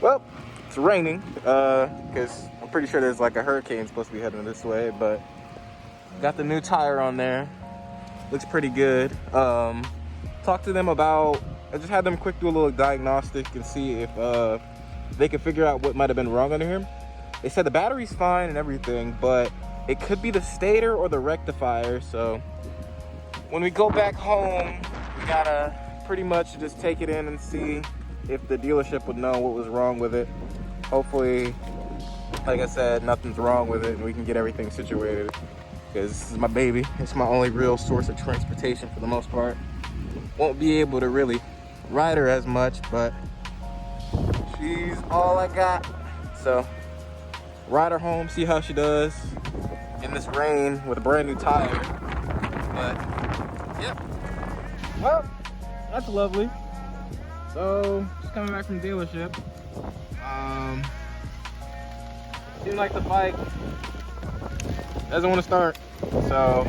Well, it's raining because I'm pretty sure there's like a hurricane supposed to be heading this way, but got the new tire on there. Looks pretty good. Talked to them about, I just had them quick do a little diagnostic and see if they could figure out what might have been wrong under here. They said the battery's fine and everything, but it could be the stator or the rectifier. So when we go back home, we gotta pretty much just take it in and see if the dealership would know what was wrong with it. Hopefully, like I said, nothing's wrong with it and we can get everything situated, because this is my baby. It's my only real source of transportation for the most part. Won't be able to really ride her as much, but she's all I got. So ride her home, see how she does in this rain with a brand new tire. But yep, well, that's lovely. So just coming back from the dealership. Seems like the bike doesn't want to start. So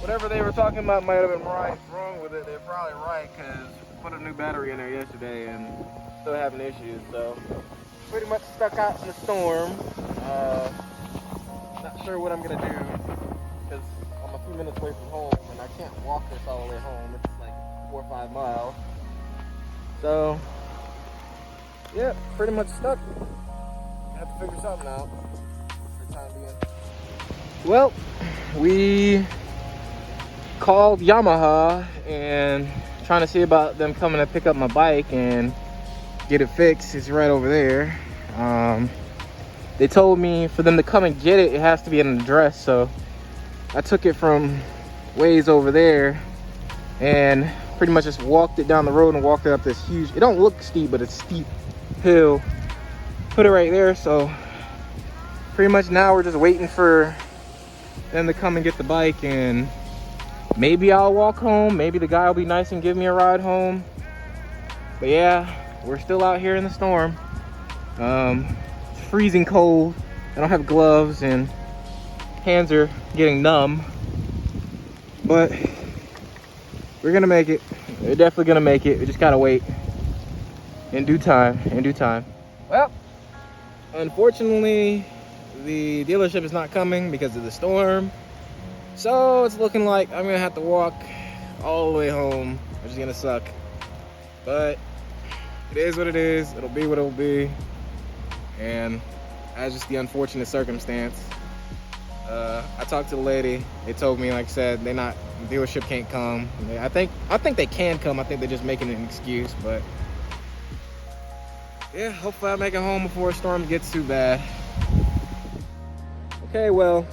whatever they were talking about might have been wrong with it. They're probably right, because we put a new battery in there yesterday and still having issues. So pretty much stuck out in the storm. Not sure what I'm gonna do, because I'm a few minutes away from home and I can't walk this all the way home. It's like 4 or 5 miles. So yeah, pretty much stuck. I have to figure something out for the time being. Well, we called Yamaha and trying to see about them coming to pick up my bike and get it fixed. It's right over there. They told me for them to come and get it, it has to be an address. So I took it from ways over there and pretty much just walked it down the road and walked it up this huge, it don't look steep, but it's steep hill. Put it right there. So pretty much now we're just waiting for them to come and get the bike, and maybe I'll walk home. Maybe the guy will be nice and give me a ride home. But yeah, we're still out here in the storm. It's freezing cold. I don't have gloves and hands are getting numb. But we're gonna make it. We're definitely gonna make it. We just gotta wait. In due time, in due time. Well, unfortunately, the dealership is not coming because of the storm. So it's looking like I'm gonna have to walk all the way home, which is gonna suck. But it is what it is. It'll be what it'll be. And that's just the unfortunate circumstance. I talked to the lady. They told me, like I said, the dealership can't come. I think they can come. I think they're just making an excuse. But yeah, hopefully I make it home before a storm gets too bad. Okay, well,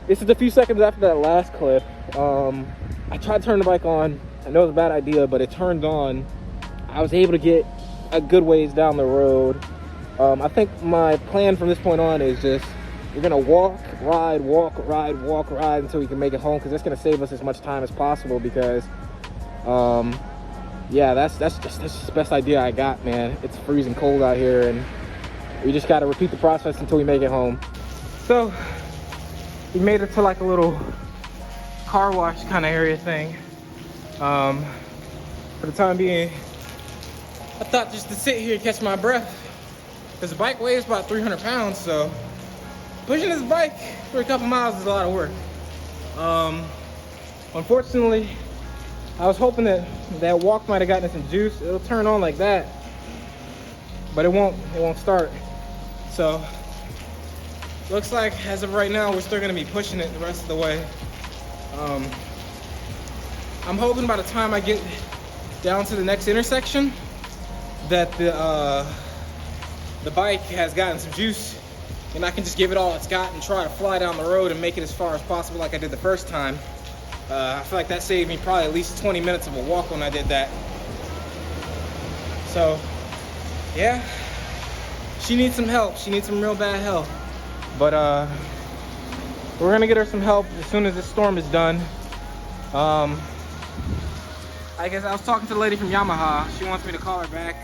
this is a few seconds after that last clip. I tried to turn the bike on. I know it's a bad idea, but it turned on. I was able to get a good ways down the road. I think my plan from this point on is just, we're gonna walk, ride until we can make it home, because that's gonna save us as much time as possible. Because yeah, that's just the best idea I got, man. It's freezing cold out here, and we just gotta repeat the process until we make it home. So we made it to like a little car wash kind of area thing. For the time being, I thought just to sit here and catch my breath, because the bike weighs about 300 pounds, so pushing this bike for a couple miles is a lot of work. Unfortunately, I was hoping that walk might have gotten some juice. It'll turn on like that, but it won't start. So looks like as of right now, we're still gonna be pushing it the rest of the way. I'm hoping by the time I get down to the next intersection that the bike has gotten some juice, and I can just give it all it's got and try to fly down the road and make it as far as possible like I did the first time. I feel like that saved me probably at least 20 minutes of a walk when I did that. So yeah, she needs some help. She needs some real bad help. But we're gonna get her some help as soon as this storm is done. I guess I was talking to the lady from Yamaha. She wants me to call her back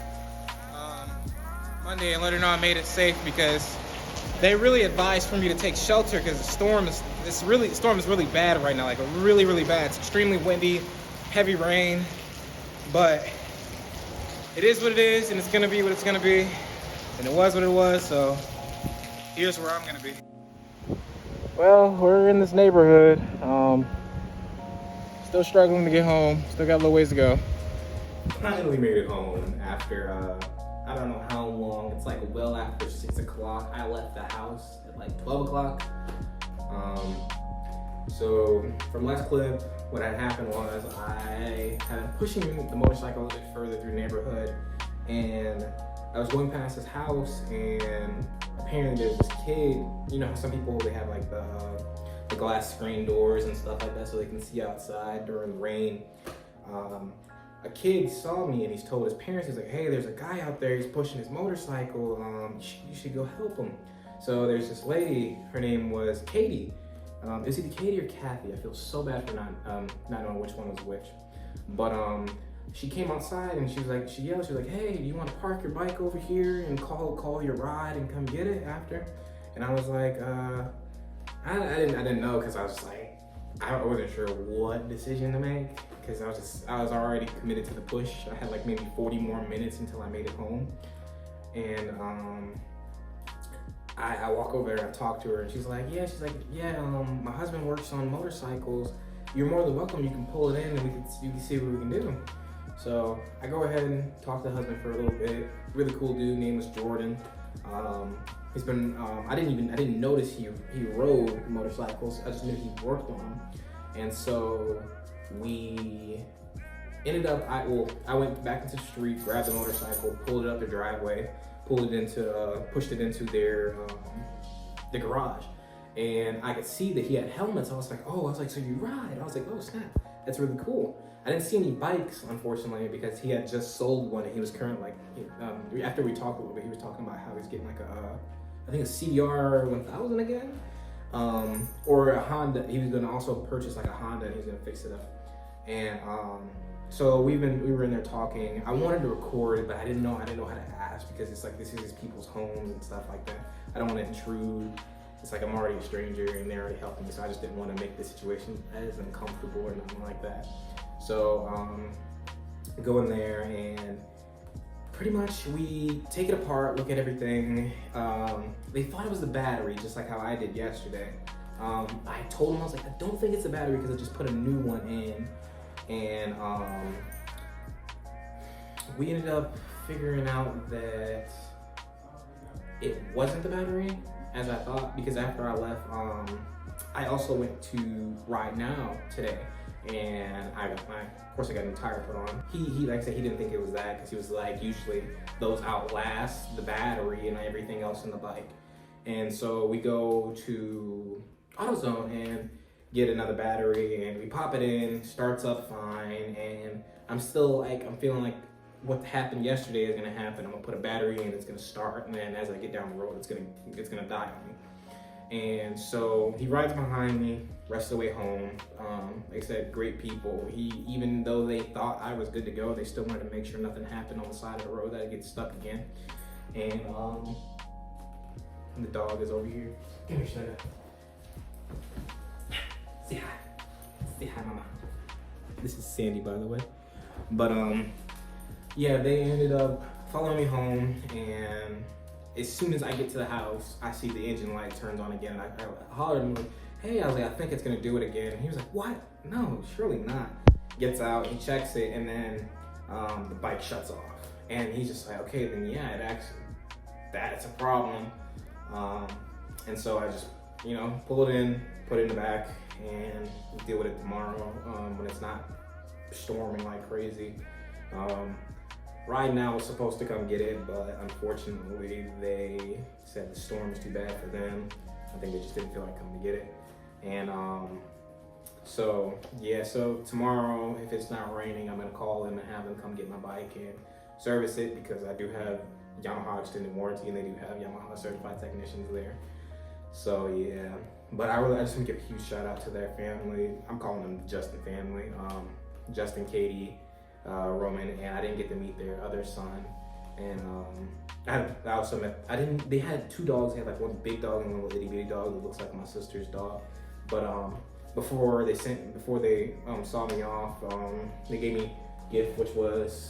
Monday and let her know I made it safe, because they really advised for me to take shelter, because the storm is really bad right now, like really bad. It's extremely windy, heavy rain, but it is what it is, and it's gonna be what it's gonna be, and it was what it was. So here's where I'm gonna be. Well, we're in this neighborhood. Still struggling to get home. Still got a little ways to go. Finally made it home after I don't know how long. It's like well after 6 o'clock. I left the house at like 12 o'clock. So from last clip, what had happened was I had been pushing the motorcycle a bit further through the neighborhood, and I was going past his house, and apparently there's this kid. You know how some people, they have like the glass screen doors and stuff like that so they can see outside during the rain. A kid saw me and he's told his parents, he's like, hey, there's a guy out there, he's pushing his motorcycle, you should go help him. So there's this lady, her name was Katie. Is it Katie or Kathy? I feel so bad for not knowing which one was which. But she came outside and she yelled, she was like, hey, do you want to park your bike over here and call your ride and come get it after? And I was like, I didn't know, because I was just like, I wasn't sure what decision to make, because I was already committed to the push. I had like maybe 40 more minutes until I made it home. And I walk over there and I talk to her, and she's like, yeah, my husband works on motorcycles. You're more than welcome. You can pull it in and you can see what we can do. So I go ahead and talk to the husband for a little bit. Really cool dude, name was Jordan. He's been, I didn't notice he rode motorcycles. I just knew he worked on them. And so we ended up, I went back into the street, grabbed the motorcycle, pulled it up the driveway, pushed it into their the garage, and I could see that he had helmets. I was like, so you ride? I was like, oh snap, that's really cool. I didn't see any bikes, unfortunately, because he had just sold one, and he was currently after we talked a little bit, he was talking about how he's getting like I think a CBR 1000 again, or a Honda. He was gonna also purchase like a Honda, and he was gonna fix it up. And so we were in there talking. I wanted to record it, but I didn't know how to ask, because it's like, this is people's homes and stuff like that. I don't want to intrude. It's like I'm already a stranger and they're already helping me, so I just didn't want to make the situation as uncomfortable or nothing like that. So go in there and pretty much we take it apart, look at everything. They thought it was the battery, just like how I did yesterday. I told them, I was like, I don't think it's the battery, because I just put a new one in. And we ended up figuring out that it wasn't the battery, as I thought, because after I left, I also went to Ride Now today, and of course I got a new tire put on. He like I said, he didn't think it was that, because he was like, usually those outlast the battery and everything else in the bike. And so we go to AutoZone and get another battery, and we pop it in, starts up fine, and I'm feeling like what happened yesterday is gonna happen. I'm gonna put a battery in, it's gonna start, and then as I get down the road, it's gonna die on me. And so he rides behind me, rest of the way home. Like I said, great people. Even though they thought I was good to go, they still wanted to make sure nothing happened on the side of the road, that I get stuck again. And the dog is over here. Give me a shut up. Say hi, mama. This is Sandy, by the way. But yeah, they ended up following me home, and as soon as I get to the house, I see the engine light turns on again, and I hollered at him, like, hey, I was like, I think it's gonna do it again. And he was like, what? No, surely not. Gets out, he checks it, and then the bike shuts off. And he's just like, okay, then yeah, that's a problem. And so I just, pull it in, put it in the back, and deal with it tomorrow when it's not storming like crazy. Ride Now was supposed to come get it, but unfortunately they said the storm is too bad for them. I think they just didn't feel like coming to get it. And so tomorrow, if it's not raining, I'm gonna call them and have them come get my bike and service it, because I do have Yamaha extended warranty, and they do have Yamaha certified technicians there. So yeah, but I just want to give a huge shout out to their family. I'm calling them the Justin family. Justin, Katie, Roman, and I didn't get to meet their other son. And I also met, they had two dogs. They had like one big dog and one little itty bitty dog that looks like my sister's dog. But before they saw me off, they gave me a gift, which was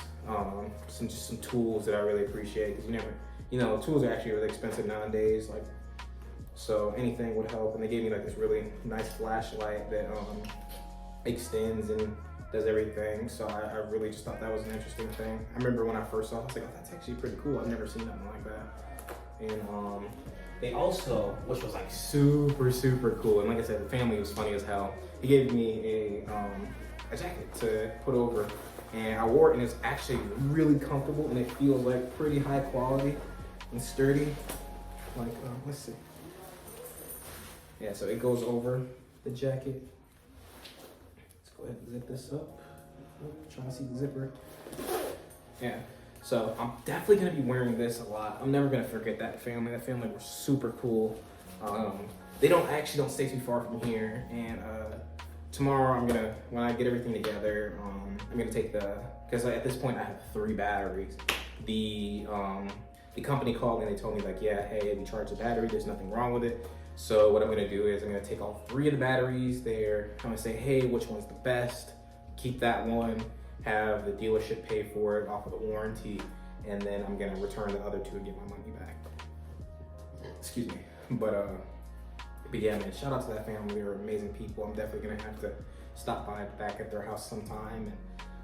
some tools that I really appreciate, because tools are actually really expensive nowadays. Like, so anything would help. And they gave me like this really nice flashlight that extends and does everything. So I really just thought that was an interesting thing. I remember when I first saw it, I was like, oh, that's actually pretty cool. I've never seen nothing like that. And they also, which was like super, super cool. And like I said, the family was funny as hell. He gave me a jacket to put over, and I wore it, and it's actually really comfortable, and it feels like pretty high quality and sturdy. Like, let's see. Yeah, so it goes over the jacket. Let's go ahead and zip this up. Trying to see the zipper. Yeah, so I'm definitely gonna be wearing this a lot. I'm never gonna forget that family. That family was super cool. They don't stay too far from here, and tomorrow when I get everything together, I'm gonna take because at this point I have 3 batteries. The company called me and they told me like, yeah, hey, we charged the battery, there's nothing wrong with it. So what I'm gonna do is I'm gonna take all 3 of the batteries there. I'm gonna say, hey, which one's the best? Keep that one, have the dealership pay for it off of the warranty, and then I'm gonna return the other 2 and get my money back. Excuse me. But yeah, man, shout out to that family. They're amazing people. I'm definitely gonna have to stop by back at their house sometime and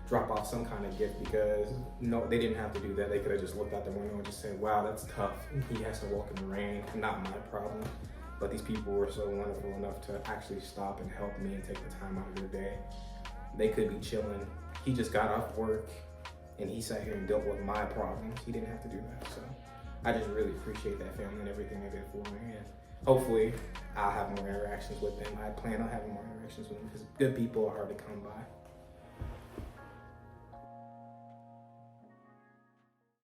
drop off some kind of gift, because no, they didn't have to do that. They could have just looked out the window and just said, wow, that's tough. He has to walk in the rain. Not my problem. But these people were so wonderful enough to actually stop and help me and take the time out of their day. They could be chilling. He just got off work and he sat here and dealt with my problems. He didn't have to do that. So I just really appreciate that family and everything they did for me. And hopefully I'll have more interactions with them. I plan on having more interactions with them, because good people are hard to come by.